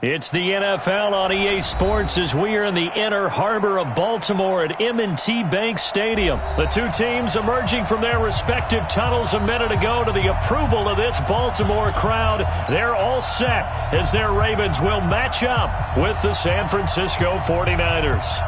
It's the NFL on EA Sports as we are in the inner harbor of Baltimore at M&T Bank Stadium. The two teams emerging from their respective tunnels a minute ago to the approval of this Baltimore crowd. They're all set as their Ravens will match up with the San Francisco 49ers.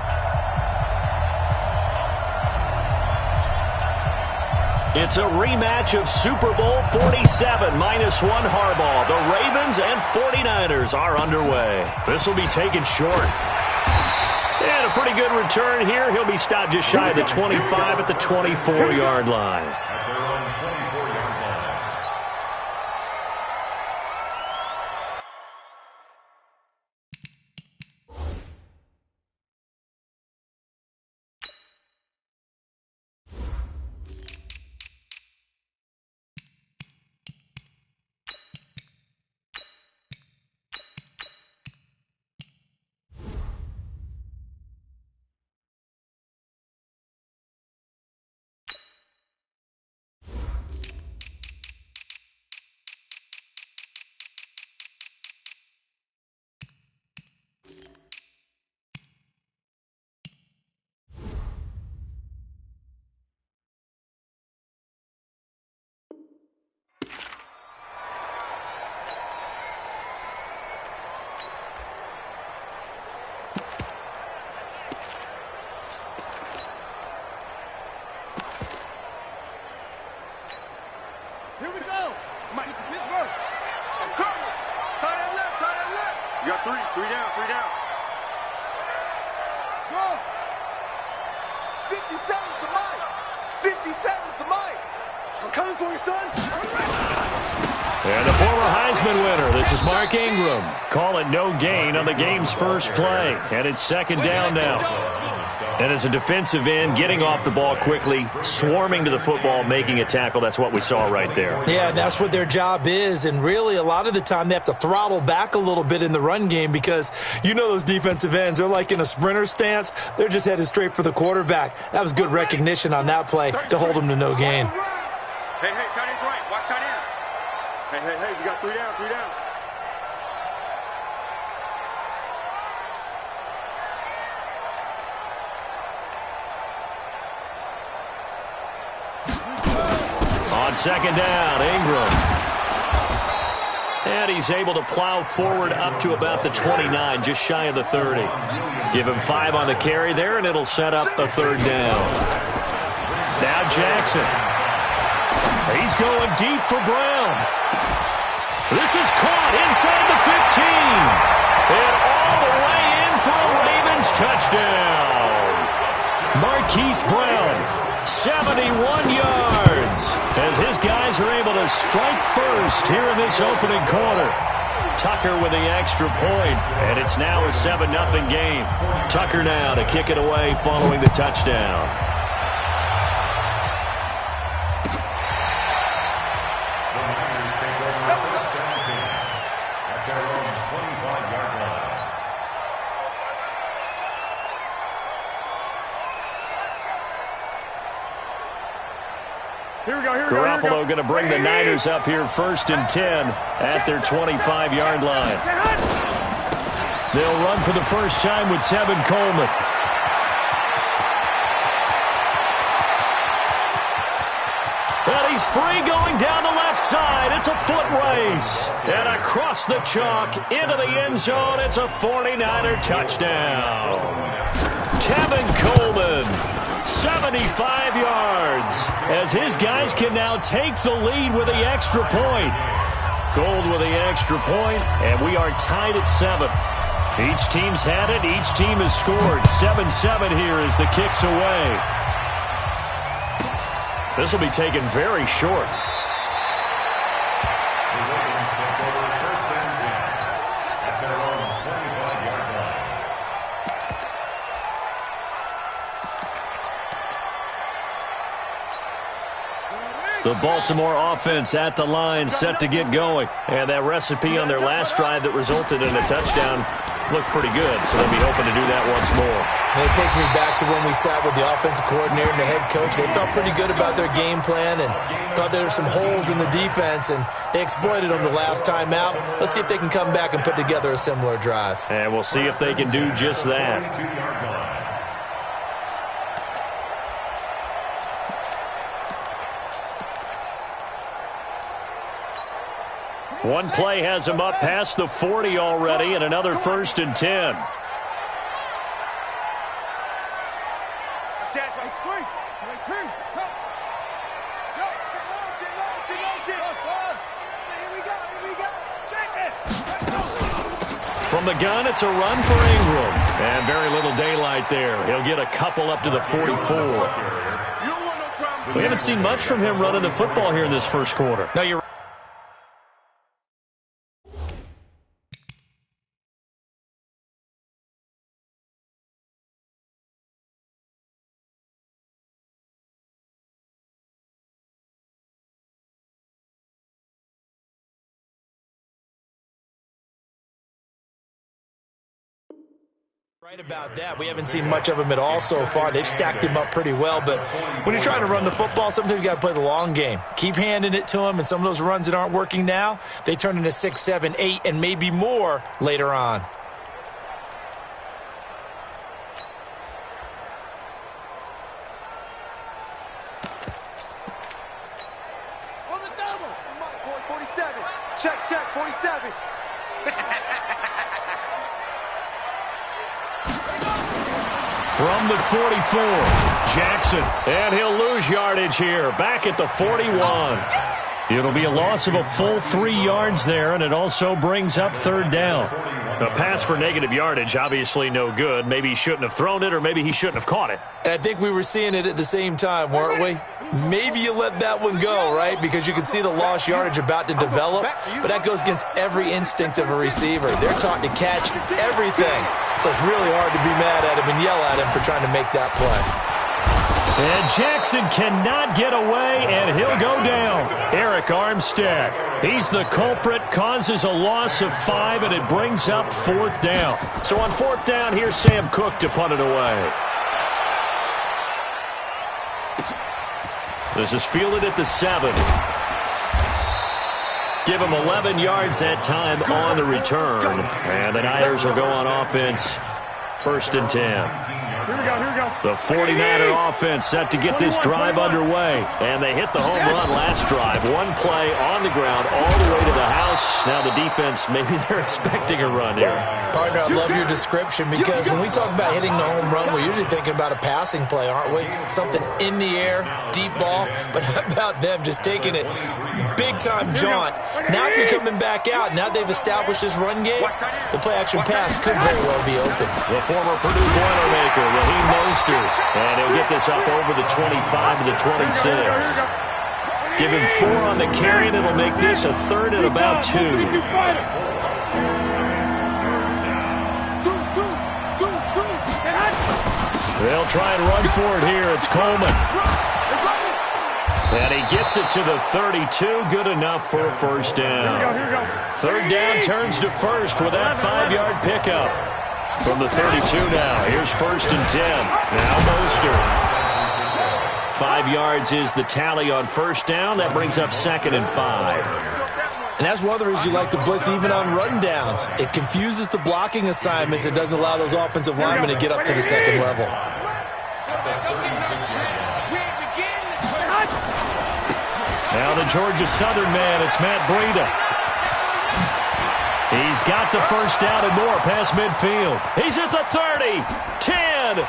It's a rematch of Super Bowl 47 -1 Harbaugh. The Ravens and 49ers are underway. This will be taken short. And a pretty good return here. He'll be stopped just shy of the 25 at the 24-yard line. Here we go. Mike Pittsburgh. I'm coming. Tie that left, tie that left. You got three down. Go. 57's the Mike. 57's the Mike. I'm coming for you, son. And the former Heisman winner, this is Mark Ingram. Call it no gain on the game's first play. And it's second down now. And as a defensive end, getting off the ball quickly, swarming to the football, making a tackle, that's what we saw right there. Yeah, that's what their job is. And really, a lot of the time, they have to throttle back a little bit in the run game because you know those defensive ends, they're like in a sprinter stance. They're just headed straight for the quarterback. That was good recognition on that play to hold them to no gain. Hey, tight end's right. Watch tight end. Hey, we got three down. On second down, Ingram. And he's able to plow forward up to about the 29, just shy of the 30. Give him 5 on the carry there, and it'll set up a third down. Now Jackson. He's going deep for Brown. This is caught inside the 15. And all the way in for a Ravens touchdown. Marquise Brown. 71 yards as his guys are able to strike first here in this opening quarter. Tucker with the extra point, and it's now a 7-0 game. Tucker now to kick it away following the touchdown. Garoppolo going to bring the Niners up here 1st and 10 at their 25-yard line. They'll run for the first time with Tevin Coleman. And he's free going down the left side. It's a foot race. And across the chalk into the end zone, it's a 49er touchdown. Tevin Coleman. 75 yards as his guys can now take the lead with the extra point. Gold with the extra point, and we are tied at 7. Each team's had it. Each team has scored. 7-7 here as the kick's away. This will be taken very short. The Baltimore offense at the line, set to get going. And that recipe on their last drive that resulted in a touchdown looked pretty good, so they'll be hoping to do that once more. And it takes me back to when we sat with the offensive coordinator and the head coach. They felt pretty good about their game plan and thought there were some holes in the defense, and they exploited them the last time out. Let's see if they can come back and put together a similar drive. And we'll see if they can do just that. One play has him up past the 40 already, and another 1st and 10. From the gun, it's a run for Ingram. And very little daylight there. He'll get a couple up to the 44. We haven't seen much from him running the football here in this first quarter. No, you're right about that. We haven't seen much of them at all so far. They've stacked him up pretty well, but when you're trying to run the football, sometimes you got to play the long game. Keep handing it to him, and some of those runs that aren't working now, they turn into 6, 7, 8, and maybe more later on. On the double. My boy, 47. Check, 47. From the 44, Jackson, and he'll lose yardage here, back at the 41. It'll be a loss of a full 3 yards there, and it also brings up 3rd down. A pass for negative yardage, obviously no good. Maybe he shouldn't have thrown it, or maybe he shouldn't have caught it. And I think we were seeing it at the same time, weren't we? Maybe you let that one go, right? Because you can see the lost yardage about to develop, but that goes against every instinct of a receiver. They're taught to catch everything, so it's really hard to be mad at him and yell at him for trying to make that play. And Jackson cannot get away, and he'll go down. Eric Armstead, he's the culprit, causes a loss of 5, and it brings up 4th down. So on 4th down, here's Sam Cook to punt it away. This is fielded at the 7. Give him 11 yards that time on the return. And the Niners will go on offense, 1st and 10. Here we go. The 49er offense set to get this drive underway. And they hit the home run last drive. One play on the ground all the way to the house. Now the defense, maybe they're expecting a run here. Partner, I love your description because when we talk about hitting the home run, we're usually thinking about a passing play, aren't we? Something in the air, deep ball. But how about them just taking it big-time jaunt? Now if you're coming back out, now they've established this run game, the play-action pass could very well be open. The former Purdue Boilermaker, Raheem Mostert. And he'll get this up over the 25 to the 26. Give him 4 on the carry, and it'll make this a 3rd and about 2. They'll try and run for it here. It's Coleman. And he gets it to the 32. Good enough for a 1st down. 3rd down turns to 1st with that 5-yard pickup. From the 32 now. Here's 1st and 10. Now Mostert. 5 yards is the tally on 1st down. That brings up 2nd and 5. And that's one of the reasons you like to blitz even on run downs. It confuses the blocking assignments. It doesn't allow those offensive linemen to get up to the 2nd level. Now the Georgia Southern man, it's Matt Breida. He's got the 1st down and more past midfield. He's at the 30, 10.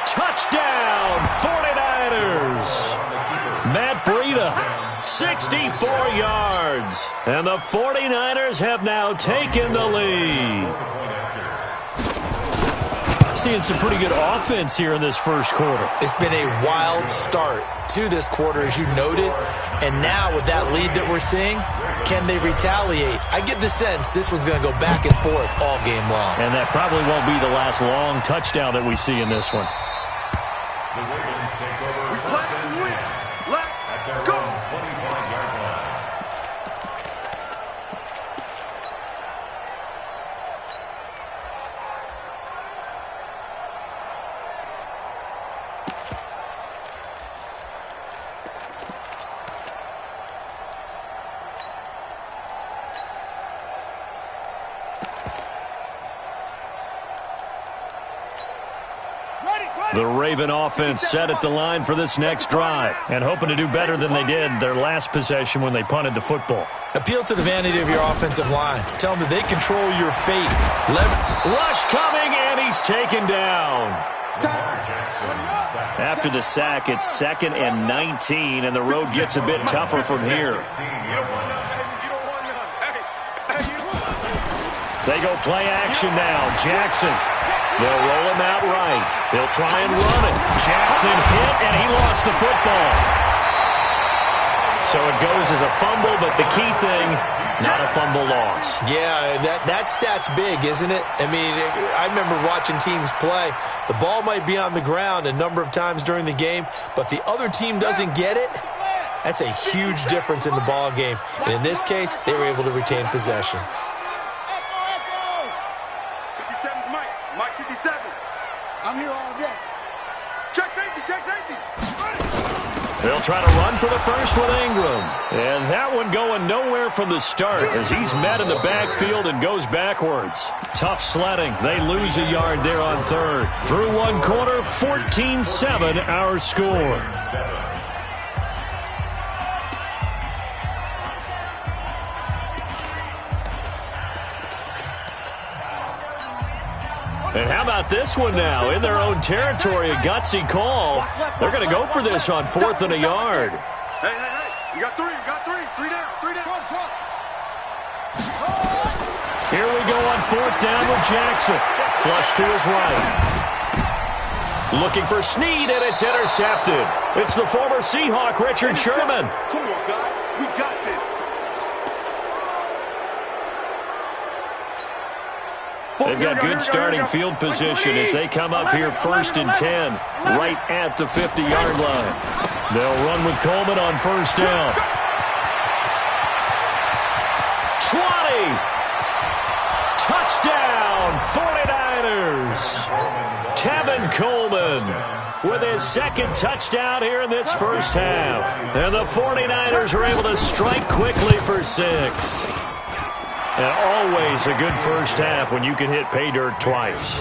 Touchdown, 49ers. Matt Breida, 64 yards. And the 49ers have now taken the lead. Seeing some pretty good offense here in this first quarter. It's been a wild start to this quarter, as you noted. And now with that lead that we're seeing, can they retaliate? I get the sense this one's going to go back and forth all game long. And that probably won't be the last long touchdown that we see in this one. The Raven offense set at the line for this next drive and hoping to do better than they did their last possession when they punted the football. Appeal to the vanity of your offensive line. Tell them that they control your fate. Rush coming, and he's taken down. After the sack, it's 2nd and 19, and the road gets a bit tougher from here. They go play action now. Jackson. They'll roll him out right. They'll try and run it. Jackson hit, and he lost the football. So it goes as a fumble, but the key thing, not a fumble loss. Yeah, that stat's big, isn't it? I mean, I remember watching teams play. The ball might be on the ground a number of times during the game, but the other team doesn't get it. That's a huge difference in the ball game. And in this case, they were able to retain possession. 57's Mike. Mike 57. I'm here all day. Check safety, check safety. They'll try to run for the first with Ingram. And that one going nowhere from the start as he's met in the backfield and goes backwards. Tough sledding. They lose a yard there on third. Through one quarter, 14-7 our score. And how about this one now? In their own territory, a gutsy call. They're going to go for this on 4th and a yard. Hey, hey, hey. You got three. You got three. Three down. Three down. Here we go on 4th down with Jackson. Flush to his right. Looking for Snead, and it's intercepted. It's the former Seahawk, Richard Sherman. Come on, guys. We got this. They've got good starting field position as they come up here 1st and 10, right at the 50-yard line. They'll run with Coleman on 1st down. 20! Touchdown, 49ers! Tevin Coleman with his 2nd touchdown here in this first half. And the 49ers are able to strike quickly for 6. And always a good first half when you can hit pay dirt twice.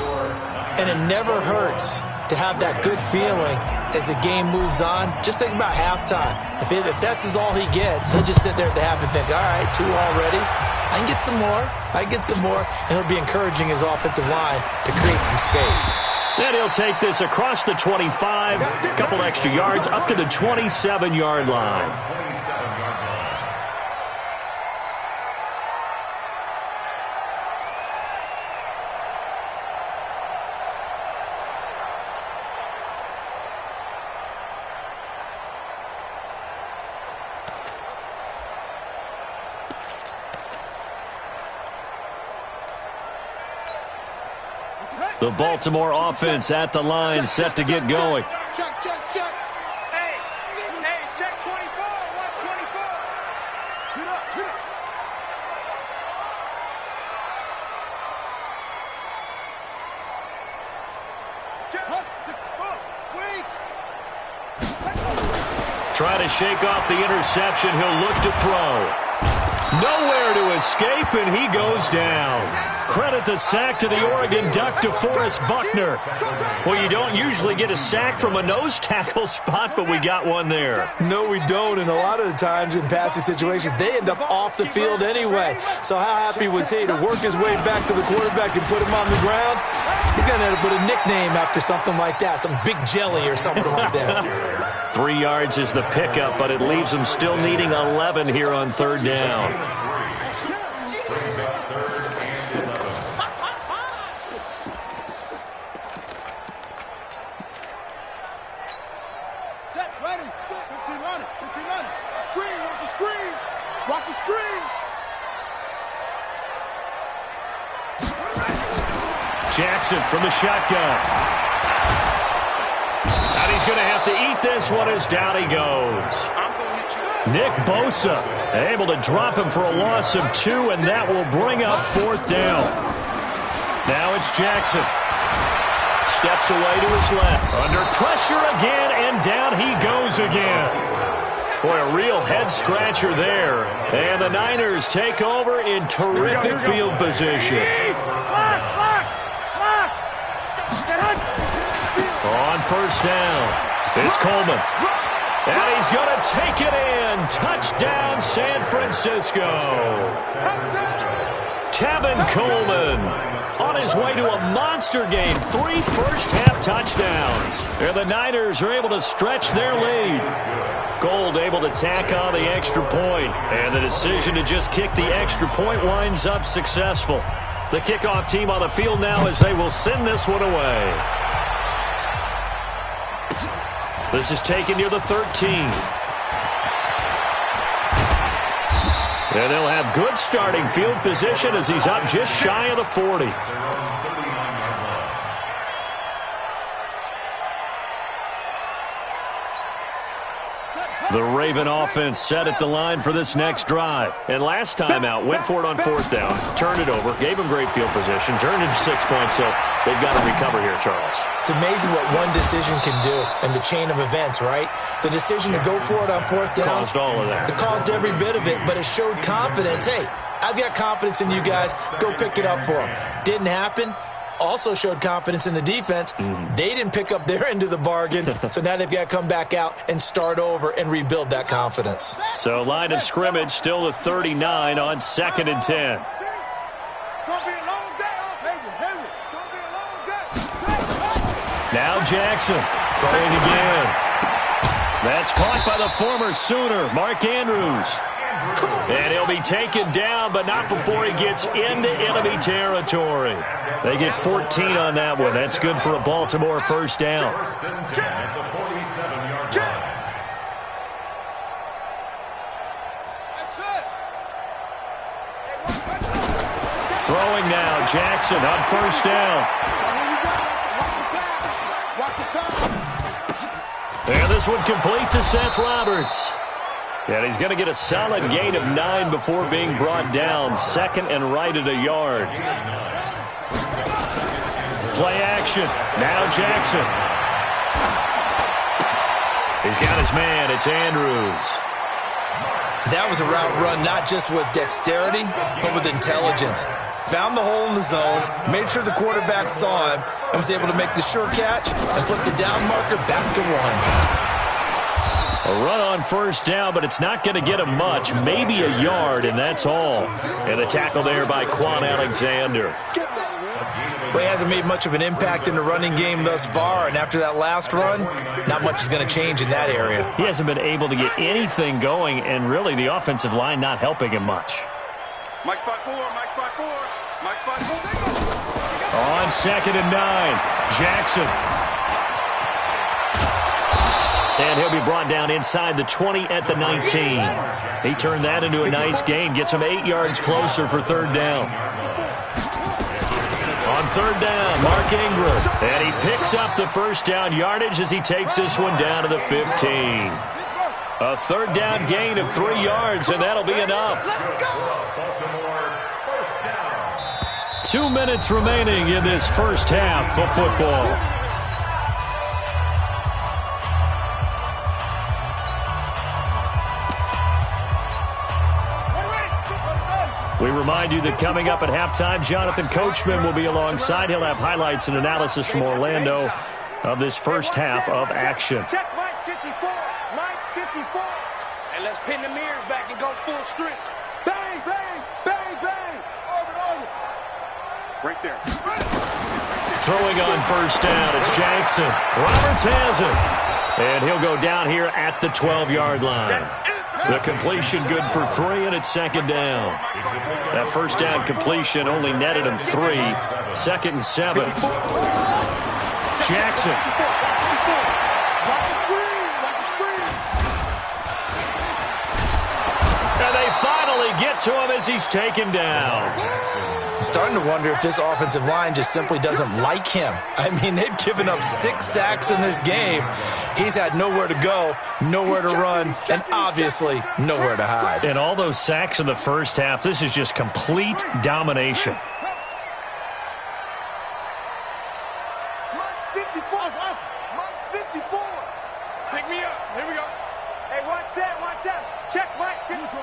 And it never hurts to have that good feeling as the game moves on. Just think about halftime. If that's all he gets, he'll just sit there at the half and think, all right, 2 already. I can get some more. I can get some more. And he'll be encouraging his offensive line to create some space. Then he'll take this across the 25, a couple extra yards, up to the 27-yard line. The Baltimore offense at the line, set to get going. Check, check, check. Hey, check 24. Watch 24. Shoot up, shoot up. Try to shake off the interception. He'll look to throw. Nowhere to escape, and he goes down. Credit the sack to the Oregon Duck, DeForest Buckner. Well, you don't usually get a sack from a nose tackle spot, but we got one there. No, we don't, and a lot of the times in passing situations, they end up off the field anyway. So how happy was he to work his way back to the quarterback and put him on the ground? He's going to end up with a nickname after something like that, some Big Jelly or something like that. 3 yards is the pickup, but it leaves them still needing 11 here on 3rd down. Jackson from the shotgun. And he's going to have to eat this one as down he goes. Nick Bosa able to drop him for a loss of 2, and that will bring up 4th down. Now it's Jackson. Steps away to his left. Under pressure again, and down he goes again. Boy, a real head-scratcher there. And the Niners take over in terrific field position. On first down, it's Coleman. And he's going to take it in. Touchdown, San Francisco. Tevin Coleman on his way to a monster game. 3 first-half touchdowns. And the Niners are able to stretch their lead. Gould able to tack on the extra point. And the decision to just kick the extra point winds up successful. The kickoff team on the field now as they will send this one away. This is taken near the 13. And they'll have good starting field position as he's up just shy of the 40. The Raven offense set at the line for this next drive. And last time out, went for it on 4th down, turned it over, gave them great field position, turned it 6 points, so they've got to recover here, Charles. It's amazing what one decision can do in the chain of events, right? The decision to go for it on 4th down. Caused all of that. It caused every bit of it, but it showed confidence. Hey, I've got confidence in you guys. Go pick it up for them. Didn't happen. Also showed confidence in the defense. They didn't pick up their end of the bargain, so now they've got to come back out and start over and rebuild that confidence. So line of scrimmage still the 39 on 2nd and 10. Now Jackson throwing again. That's caught by the former Sooner, Mark Andrews. And he'll be taken down, but not before he gets into enemy territory. They get 14 on that one. That's good for a Baltimore first down. Throwing now, Jackson on first down. And this one complete to Seth Roberts. And he's going to get a solid gain of 9 before being brought down. 2nd and right at a yard. Play action. Now Jackson. He's got his man. It's Andrews. That was a route run not just with dexterity, but with intelligence. Found the hole in the zone, made sure the quarterback saw him, and was able to make the sure catch and flip the down marker back to 1. A run on first down, but it's not going to get him much. Maybe a yard, and that's all. And the tackle there by Quan Alexander. Well, he hasn't made much of an impact in the running game thus far, and after that last run, not much is going to change in that area. He hasn't been able to get anything going, and really the offensive line not helping him much. Mike 5-4, Mike 5-4, Mike 5-4. On 2nd and 9, Jackson. And he'll be brought down inside the 20 at the 19. He turned that into a nice gain, gets him 8 yards closer for 3rd down. On 3rd down, Mark Ingram. And he picks up the first down yardage as he takes this one down to the 15. A 3rd down gain of 3 yards, and that'll be enough. 2 minutes remaining in this first half of football. We remind you that coming up at halftime, Jonathan Coachman will be alongside. He'll have highlights and analysis from Orlando of this first half of action. Check Mike 54. Mike 54. And let's pin the mirrors back and go full strength. Bang, bang, bang, bang. Over. Right there. Throwing on first down, it's Jackson. Roberts has it. And he'll go down here at the 12-yard line. The completion good for 3, and it's 2nd down. That first down completion only netted him 3. 2nd and 7. Jackson. And they finally get to him as he's taken down. I'm starting to wonder if this offensive line just simply doesn't like him. I mean, they've given up 6 sacks in this game. He's had nowhere to go, nowhere to run, and obviously nowhere to hide. And all those sacks in the first half, this is just complete domination. Mike 54. Mike 54. Pick me up. Here we go. Hey, watch that. Check Mike 54.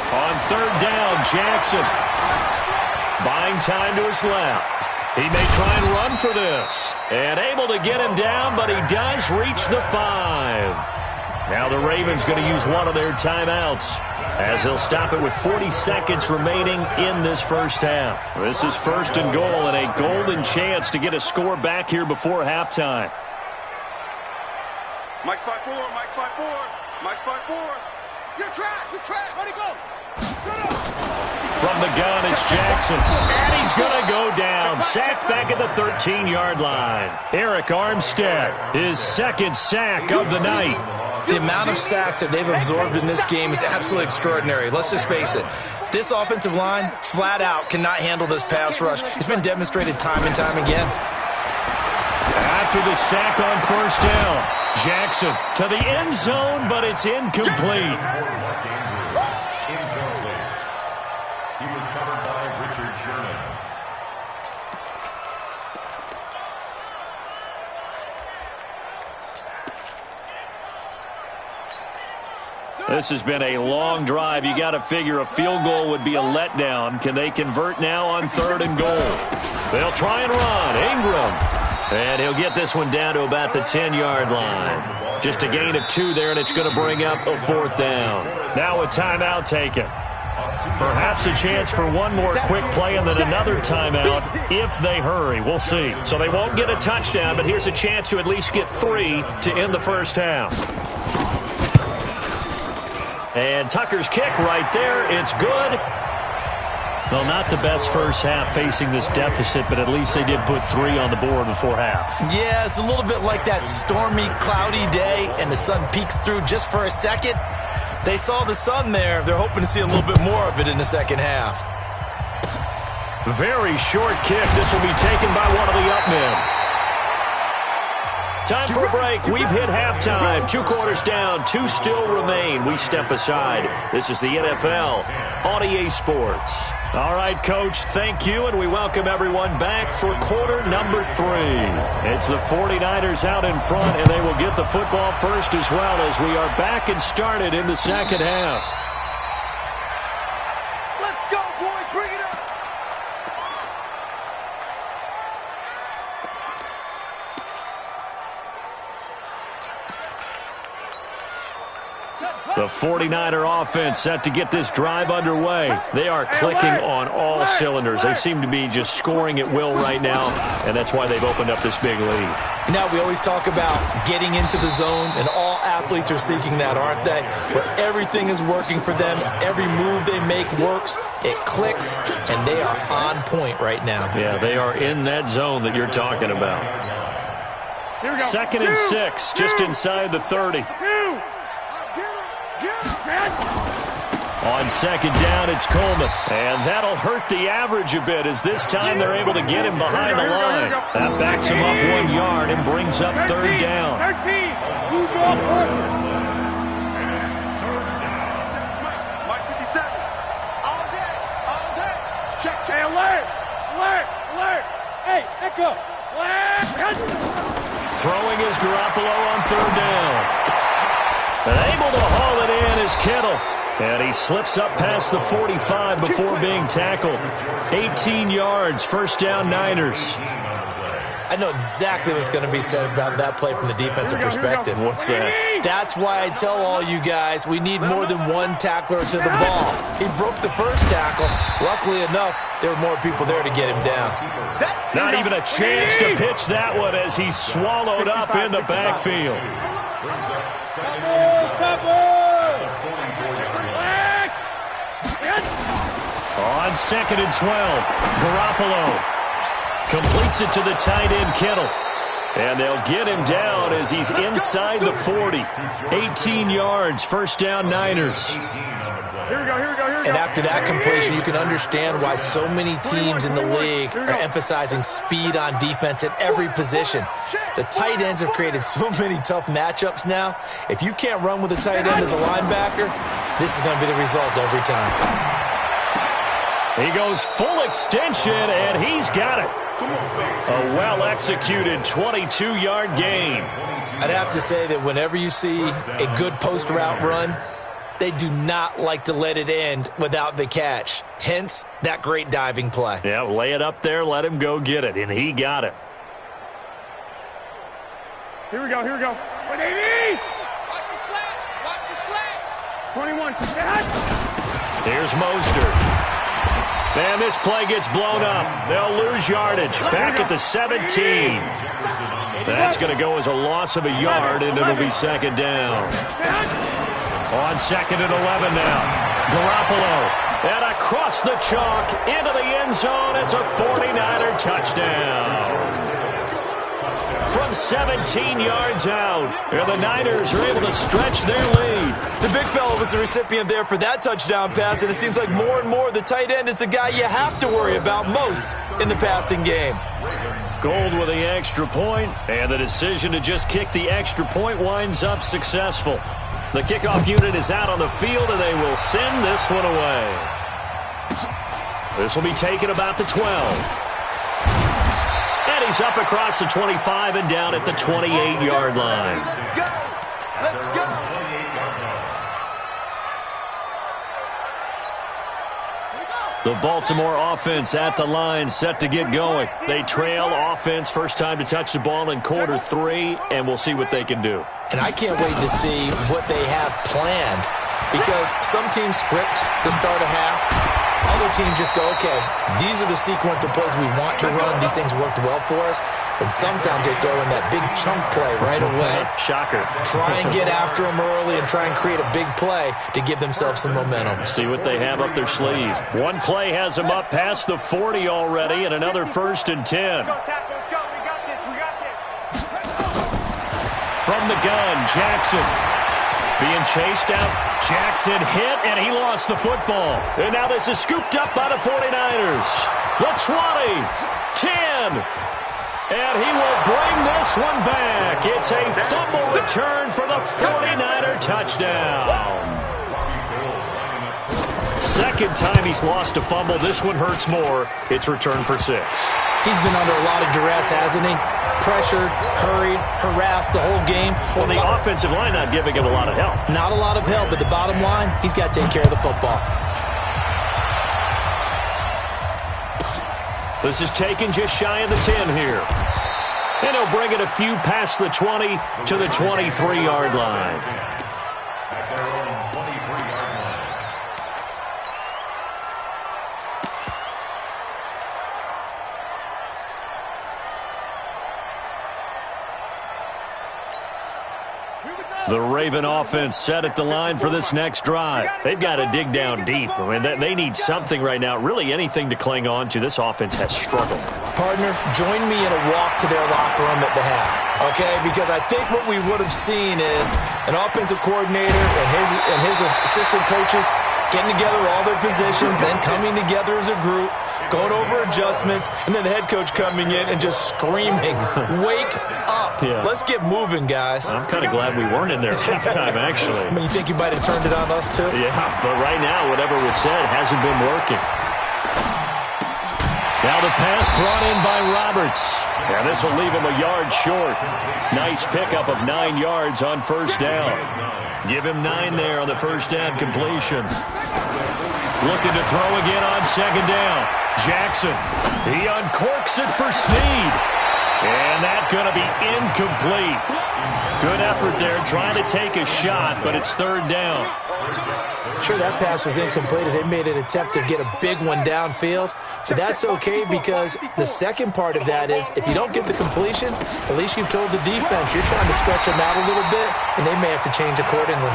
On 3rd down, Jackson. Buying time to his left. He may try and run for this. And able to get him down, but he does reach the 5. Now the Ravens going to use one of their timeouts, as they'll stop it with 40 seconds remaining in this first half. This is 1st and goal, and a golden chance to get a score back here before halftime. Mike's 5-4, Mike's 5-4, Mike's 5-4. You're trapped, ready to go. From the gun, it's Jackson. And he's going to go down. Sacked back at the 13-yard line. Arik Armstead, his 2nd sack of the night. The amount of sacks that they've absorbed in this game is absolutely extraordinary. Let's just face it. This offensive line, flat out, cannot handle this pass rush. It's been demonstrated time and time again. After the sack on 1st down, Jackson to the end zone, but it's incomplete. He was covered by Richard Sherman. This has been a long drive. You got to figure a field goal would be a letdown. Can they convert now on 3rd and goal? They'll try and run. Ingram. And he'll get this one down to about the 10-yard line. Just a gain of 2 there, and it's going to bring up a 4th down. Now a timeout taken. Perhaps a chance for one more quick play and then another timeout if they hurry. We'll see. So they won't get a touchdown, but here's a chance to at least get 3 to end the first half. And Tucker's kick right there. It's good. Well, not the best first half facing this deficit, but at least they did put 3 on the board before half. Yeah, it's a little bit like that stormy, cloudy day, and the sun peeks through just for a second. They saw the sun there. They're hoping to see a little bit more of it in the second half. Very short kick. This will be taken by one of the up men. Time for a break. We've hit halftime. 2 quarters down. 2 still remain. We step aside. This is the NFL on EA Sports. All right, Coach, thank you, and we welcome everyone back for quarter number 3. It's the 49ers out in front, and they will get the football first as well as we are back and started in the second half. Let's go, boys. Bring it up. The 49er offense set to get this drive underway. They are clicking on all cylinders. They seem to be just scoring at will right now, and that's why they've opened up this big lead. Now, we always talk about getting into the zone, and all athletes are seeking that, aren't they? Where everything is working for them. Every move they make works. It clicks, and they are on point right now. Yeah, they are in that zone that you're talking about. 2nd and 6, just inside the 30. On 2nd down, it's Coleman. And that'll hurt the average a bit, as this time they're able to get him behind the line. That backs him up 1 yard and brings up 3rd down. Mike 57. All day. Check. Hey, alert! Hey, echo! Throwing is Garoppolo on 3rd down. And able to haul it in is Kittle. And he slips up past the 45 before being tackled. 18 yards, 1st down Niners. I know exactly what's going to be said about that play from the defensive perspective. What's that? That's why I tell all you guys we need more than one tackler to the ball. He broke the first tackle. Luckily enough, there were more people there to get him down. Not even a chance to pitch that one as he's swallowed up in the backfield. On 2nd and 12, Garoppolo completes it to the tight end, Kittle. And they'll get him down as he's inside the 40. 18 yards, 1st down Niners. Here we go. And after that completion, you can understand why so many teams in the league are emphasizing speed on defense at every position. The tight ends have created so many tough matchups now. If you can't run with a tight end as a linebacker, this is going to be the result every time. He goes full extension, and he's got it. A well-executed 22-yard gain. I'd have to say that whenever you see a good post route run, they do not like to let it end without the catch. Hence, that great diving play. Yeah, lay it up there, let him go get it, and he got it. Here we go, here we go. Watch the slap. 21. Here's Mostert. And this play gets blown up. They'll lose yardage. Back at the 17. That's going to go as a loss of a yard, and it'll be second down. On second and 11 now. Garoppolo. And across the chalk into the end zone. It's a 49er touchdown. From 17 yards out. And the Niners are able to stretch their lead. The big fella was the recipient there for that touchdown pass, and it seems like more and more the tight end is the guy you have to worry about most in the passing game. Gold with the extra point, and the decision to just kick the extra point winds up successful. The kickoff unit is out on the field, and they will send this one away. This will be taken about the 12. And he's up across the 25 and down at the 28-yard line. Let's go. The Baltimore offense at the line, set to get going. They trail offense, first time to touch the ball in quarter 3, and we'll see what they can do. And I can't wait to see what they have planned, because some teams script to start a half. Other teams just go, okay, these are the sequence of plays we want to run. These things worked well for us. And sometimes they throw in that big chunk play right away. Shocker. Try and get after them early and try and create a big play to give themselves some momentum. See what they have up their sleeve. One play has them up past the 40 already, and another 1st and 10. Let's go, Tackle. Let's go. We got this. From the gun, Jackson. Being chased out. Jackson hit, and he lost the football. And now this is scooped up by the 49ers. The 20, 10, and he will bring this one back. It's a fumble return for the 49er touchdown. Second time he's lost a fumble. This one hurts more. It's returned for 6. He's been under a lot of duress, hasn't he? Pressured, hurried, harassed the whole game. Well, the offensive line not giving him a lot of help. Not a lot of help, but the bottom line, he's got to take care of the football. This is taken just shy of the 10 here. And he'll bring it a few past the 20 to the 23-yard line. At their own 23-yard line. The Raven offense set at the line for this next drive. They've got to dig down deep. I mean, they need something right now, really anything to cling on to. This offense has struggled. Partner, join me in a walk to their locker room at the half, okay? Because I think what we would have seen is an offensive coordinator and his assistant coaches getting together all their positions, then coming together as a group, going over adjustments, and then the head coach coming in and just screaming, wake up. Yeah. Let's get moving, guys. I'm kind of glad we weren't in there at halftime, actually. I mean, you think you might have turned it on us, too? Yeah, but right now, whatever was said hasn't been working. Now the pass brought in by Roberts. And this will leave him a yard short. Nice pickup of 9 yards on first down. Give him 9 there on the first down completion. Looking to throw again on second down. Jackson. He uncorks it for Snead. And that's going to be incomplete. Good effort there trying to take a shot, but it's third down. Sure, that pass was incomplete as they made an attempt to get a big one downfield. But that's okay because the second part of that is if you don't get the completion, at least you've told the defense you're trying to stretch them out a little bit, and they may have to change accordingly.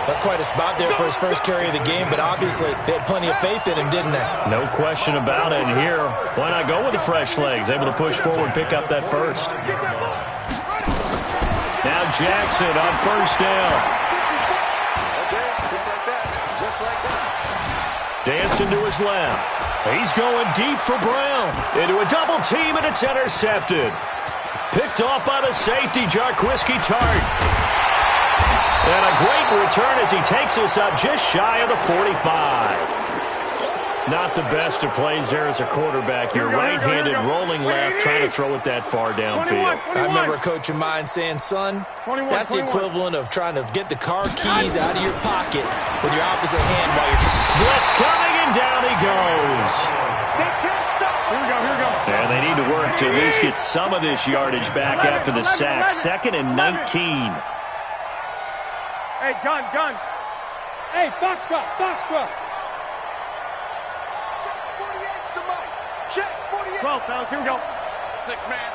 That's quite a spot there for his first carry of the game, but obviously they had plenty of faith in him, didn't they? No question about it. And here, why not go with the fresh legs? Able to push forward, pick up that first. Now Jackson on first down. Just like that. Just like that. Dancing to his left. He's going deep for Brown. Into a double team, and it's intercepted. Picked off by the safety, Jarquiski Tart. And a great return as he takes us up just shy of the 45. Not the best of plays there as a quarterback. You're right-handed, rolling left, trying to throw it that far downfield. I remember a coach of mine saying, son, that's the equivalent of trying to get the car keys out of your pocket with your opposite hand while you're... Blitz coming, and down he goes. Here we go. And they need to work to at least get some of this yardage back after the sack. 2nd and 19. Hey, gun. Hey, foxtrot. Check 48 to Mike. Check 48. 12, fellas, here we go. 6 man.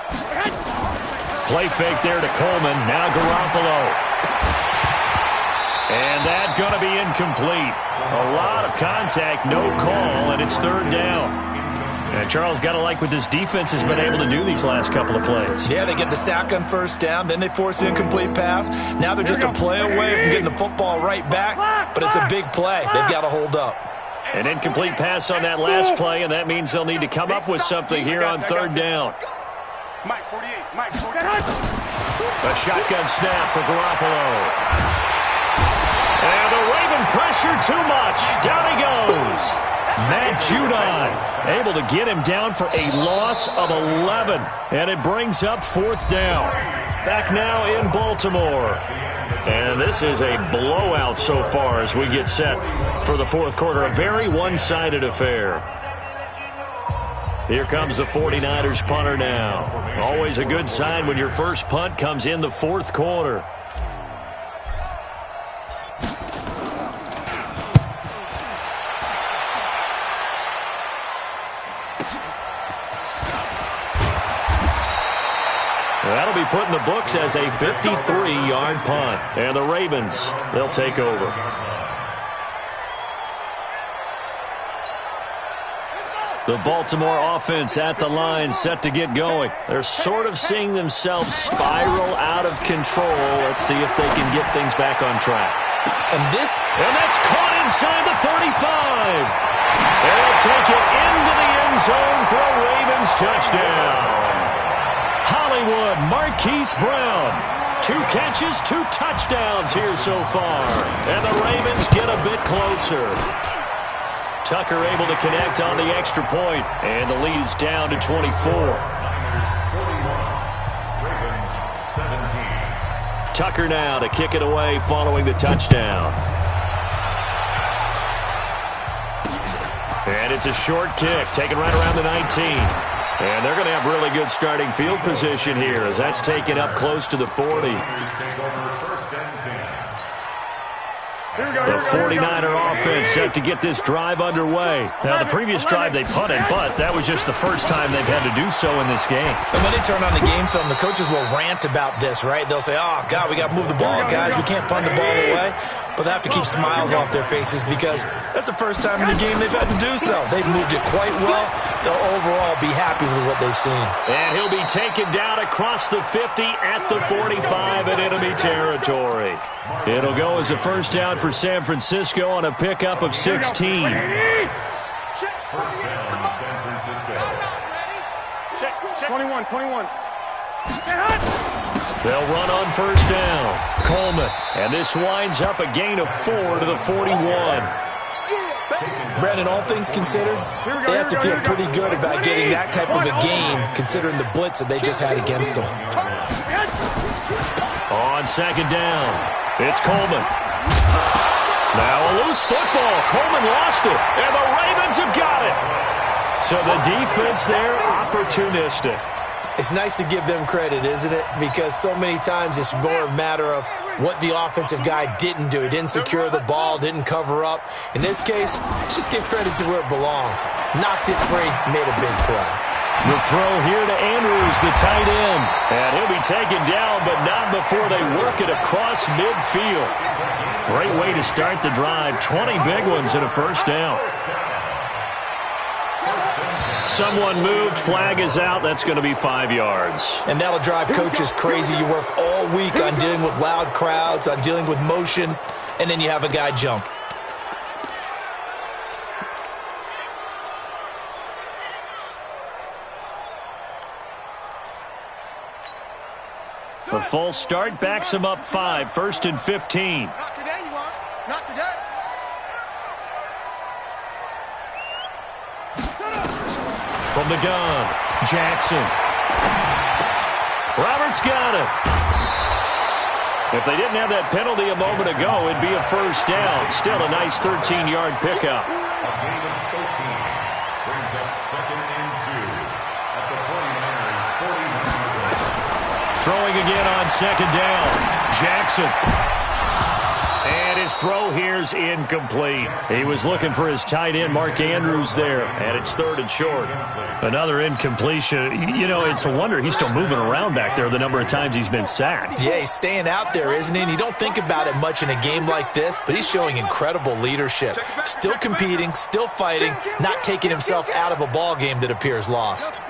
Play fake there to Coleman. Now Garoppolo. And that's going to be incomplete. A lot of contact, no call, and it's 3rd down. And Charles, got to like what this defense has been able to do these last couple of plays. Yeah, they get the sack on 1st down, then they force an incomplete pass. Now they're just a play away from getting the football right back, but it's a big play. They've got to hold up. An incomplete pass on that last play, and that means they'll need to come up with something here on 3rd down. Mike 48. Mike 48. A shotgun snap for Garoppolo. And the Raven pressure too much. Down he goes. Matt Judon able to get him down for a loss of 11. And it brings up 4th down. Back now in Baltimore. And this is a blowout so far as we get set for the 4th quarter. A very one-sided affair. Here comes the 49ers punter now. Always a good sign when your first punt comes in the 4th quarter. That'll be put in the books as a 53-yard punt. And the Ravens, they'll take over. The Baltimore offense at the line, set to get going. They're sort of seeing themselves spiral out of control. Let's see if they can get things back on track. And that's caught inside the 35. They'll take it into the end zone for a Ravens touchdown. Hollywood Marquise Brown. 2 catches, 2 touchdowns here so far. And the Ravens get a bit closer. Tucker able to connect on the extra point. And the lead is down to 24. Ravens 17. Tucker now to kick it away following the touchdown. And it's a short kick, taken right around the 19. And they're going to have really good starting field position here as that's taken up close to the 40. The 49er offense set to get this drive underway. Now, the previous drive they punted, but that was just the first time they've had to do so in this game. And when they turn on the game film, the coaches will rant about this, right? They'll say, oh, God, we got to move the ball, guys. We can't punt the ball away. But they have to keep smiles off their faces because that's the first time in the game they've had to do so. They've moved it quite well. They'll overall be happy with what they've seen. And he'll be taken down across the 50 at the 45 in enemy territory. It'll go as a first down for San Francisco on a pickup of 16. First down, San Francisco. Check. 21. They'll run on first down. Coleman. And this winds up a gain of 4 to the 41. Brandon, all things considered, they have to feel pretty good about getting that type of a gain considering the blitz that they just had against them. On second down, it's Coleman. Now a loose football. Coleman lost it, and the Ravens have got it. So the defense there, opportunistic. It's nice to give them credit, isn't it? Because so many times it's more a matter of what the offensive guy didn't do. He didn't secure the ball, didn't cover up. In this case, let's just give credit to where it belongs. Knocked it free, made a big play. The throw here to Andrews, the tight end. And he'll be taken down, but not before they work it across midfield. Great way to start the drive. 20 big ones and a first down. Someone moved, flag is out. That's going to be 5 yards. And that'll drive coaches crazy. You work all week on dealing with loud crowds, on dealing with motion, and then you have a guy jump. A false start backs him up 5, 1st and 15. Not today, you are. Not today. From the gun, Jackson. Roberts got it. If they didn't have that penalty a moment ago, it'd be a first down. Still a nice 13-yard pickup. A gain of 13 brings up 2nd and 2 at the 49ers' 40. Throwing again on 2nd down. Jackson. And his throw here's incomplete. He was looking for his tight end, Mark Andrews, there. And it's 3rd and short. Another incompletion. You know, it's a wonder he's still moving around back there the number of times he's been sacked. Yeah, he's staying out there, isn't he? And you don't think about it much in a game like this, but he's showing incredible leadership. Still competing, still fighting, not taking himself out of a ball game that appears lost.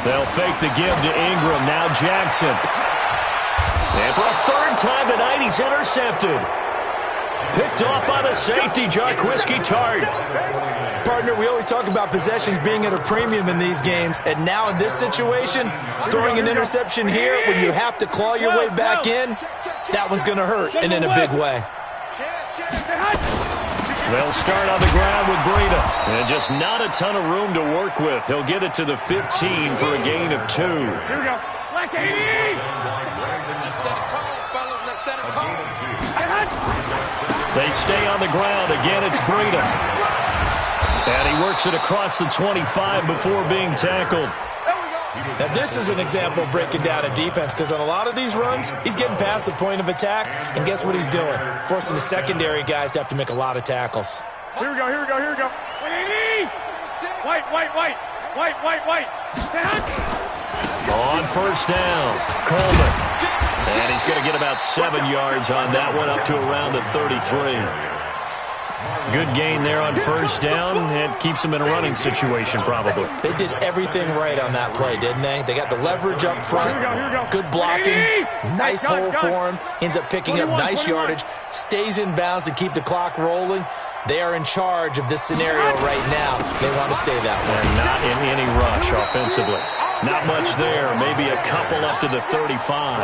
They'll fake the give to Ingram. Now Jackson. And for a 3rd time tonight, he's intercepted. Picked off by the safety, Jarquiski Tartt. Partner, we always talk about possessions being at a premium in these games, and now in this situation, throwing an interception here when you have to claw your way back in, that one's going to hurt, and in a big way. They'll start on the ground with Breida. And just not a ton of room to work with. He'll get it to the 15 for a gain of 2. Here we go. Let's set a tone, fellas. Let's set a tone. They stay on the ground. Again, it's Breida. And he works it across the 25 before being tackled. Now, this is an example of breaking down a defense, because on a lot of these runs, he's getting past the point of attack, and guess what he's doing? Forcing the secondary guys to have to make a lot of tackles. Here we go. White. On 1st down, Coleman. And he's going to get about 7 yards on that one, up to around the 33. Good gain there on 1st down. It keeps them in a running situation, probably. They did everything right on that play, didn't they? They got the leverage up front, good blocking, nice hole for him, ends up picking up nice yardage, stays in bounds to keep the clock rolling. They are in charge of this scenario right now. They want to stay that way. And not in any rush offensively. Not much there. Maybe a couple up to the 35.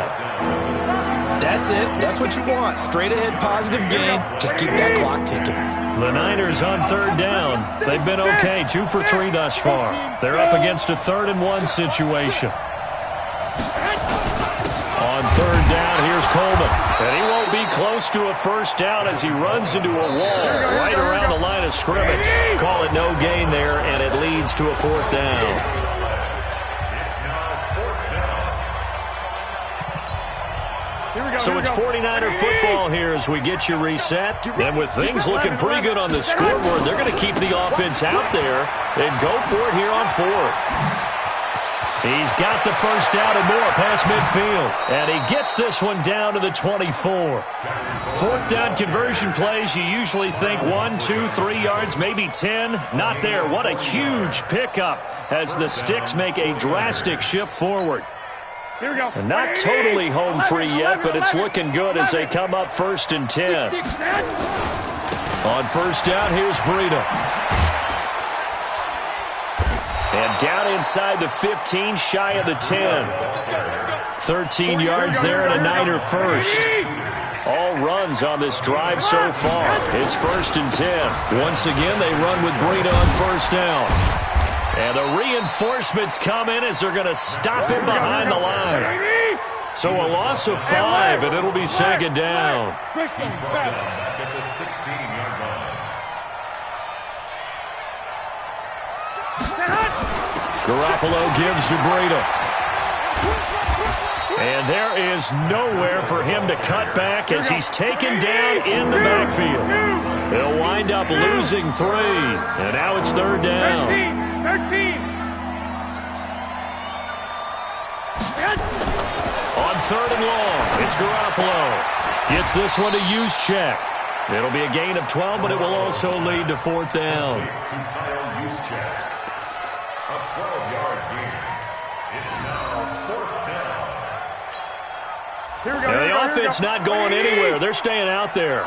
That's it. That's what you want. Straight ahead positive gain. Just keep that clock ticking. The Niners on 3rd down. They've been okay. 2 for 3 thus far. They're up against a 3rd and 1 situation. On 3rd down, here's Coleman. And he won't be close to a first down as he runs into a wall right around the line of scrimmage. Call it no gain there, and it leads to a 4th down. So it's 49er football here as we get you reset. And with things looking pretty good on the scoreboard, they're going to keep the offense out there and go for it here on 4th. He's got the first down and more past midfield. And he gets this one down to the 24. 4th down conversion plays, you usually think 1, 2, 3 yards, maybe 10. Not there. What a huge pickup as the Sticks make a drastic shift forward. Here we go. And not totally home free yet, but it's looking good as they come up 1st and 10. On 1st down, here's Breida. And down inside the 15, shy of the 10. 13 yards there and a Niner first. All runs on this drive so far. It's 1st and 10. Once again, they run with Breida on 1st down. And the reinforcements come in as they're going to stop him behind the line. So a loss of 5, and it'll be 2nd down. Back at the 16-yard line. Garoppolo gives to Breida. And there is nowhere for him to cut back as he's taken down in the backfield. He'll wind up losing 3, and now it's 3rd down. 13. On 3rd and long, it's Garoppolo. Gets this one to Juszczyk. It'll be a gain of 12, but it will also lead to 4th down. To Kyle Juszczyk. A 12-yard gain. It's now 4th down. And the offense not going anywhere. They're staying out there.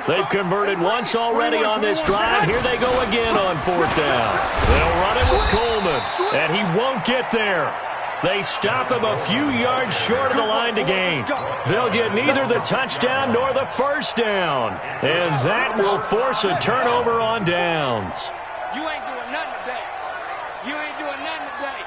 They've converted once already on this drive. Here they go again on 4th down. They'll run it with Coleman, and he won't get there. They stop him a few yards short of the line to gain. They'll get neither the touchdown nor the first down. And that will force a turnover on downs. You ain't doing nothing today. You ain't doing nothing today.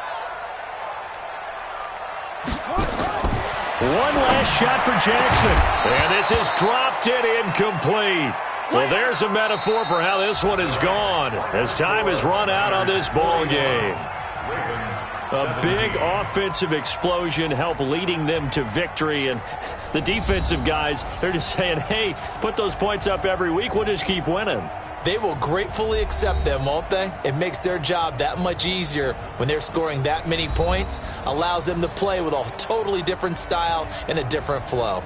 One last shot for Jackson. And this is dropped it incomplete. Well, there's a metaphor for how this one is gone as time has run out on this ball game. A big offensive explosion helped leading them to victory. And the defensive guys, they're just saying, hey, put those points up every week. We'll just keep winning. They will gratefully accept them, won't they? It makes their job that much easier when they're scoring that many points. Allows them to play with a totally different style and a different flow.